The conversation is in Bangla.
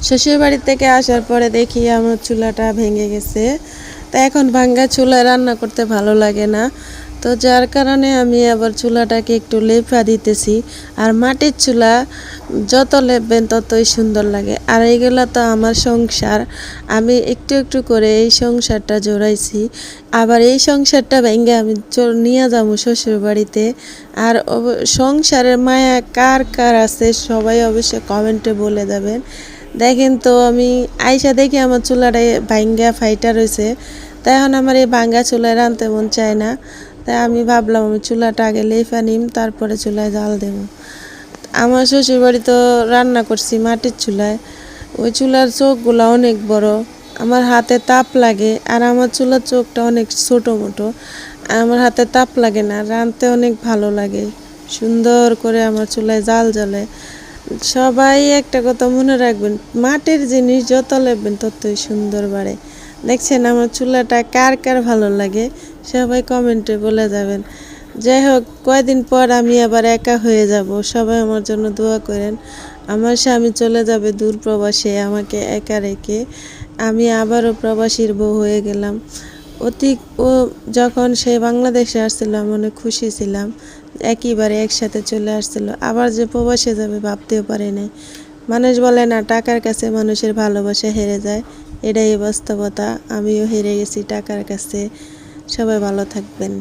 শ্বশুর বাড়ি থেকে আসার পরে দেখি আমার চুলাটা ভেঙে গেছে। তা এখন ভাঙ্গা চুলায় রান্না করতে ভালো লাগে না, তো যার কারণে আমি আবার চুলাটাকে একটু লেপা দিতেছি। আর মাটির চুলা যত লেপবেন ততই সুন্দর লাগে। আর এইগুলো তো আমার সংসার, আমি একটু একটু করে এই সংসারটা জোড়াইছি। আবার এই সংসারটা ভেঙে আমি নিয়ে যাবো শ্বশুর বাড়িতে। আর সংসারের মায়া কার কার আছে সবাই অবশ্যই কমেন্টে বলে দেবেন। দেখেন তো আমি আইসা দেখি আমার চুলাটা ভাঙ্গা ফাইটা রয়েছে। তাই এখন আমার এই ভাঙ্গা চুলায় রাঁধতে মন চায় না। তাই আমি ভাবলাম আমি চুলাটা আগে লেফা নিম, তারপরে চুলায় জাল দেব। আমার শ্বশুরবাড়ি তো রান্না করছি মাটির চুলায়, ওই চুলার চোখগুলো অনেক বড়, আমার হাতে তাপ লাগে। আর আমার চুলার চোখটা অনেক ছোটো মোটো, আমার হাতে তাপ লাগে না, রাঁধতে অনেক ভালো লাগে। সুন্দর করে আমার চুলায় জাল জ্বলে। সবাই একটা কথা মনে রাখবেন, মাটির জিনিস যত লেপবেন ততই সুন্দর বাড়ে। দেখছেন আমার চুলাটা কার কার ভালো লাগে সবাই কমেন্টে বলে যাবেন। যাই হোক, কয়দিন পর আমি আবার একা হয়ে যাব, সবাই আমার জন্য দোয়া করেন। আমার স্বামী চলে যাবে দূর প্রবাসে আমাকে একা রেখে, আমি আবারও প্রবাসীর বউ হয়ে গেলাম। ও যখন সে বাংলাদেশে আসছিল আমি অনেক খুশি ছিলাম, একইবারে একসাথে চলে আসছিল। আবার যে প্রবাসে যাবে ভাবতেও পারি নাই। মানুষ বলে না টাকার কাছে মানুষের ভালোবাসা হেরে যায়, এটাই বাস্তবতা। আমিও হেরে গেছি টাকার কাছে। সবাই ভালো থাকবেন।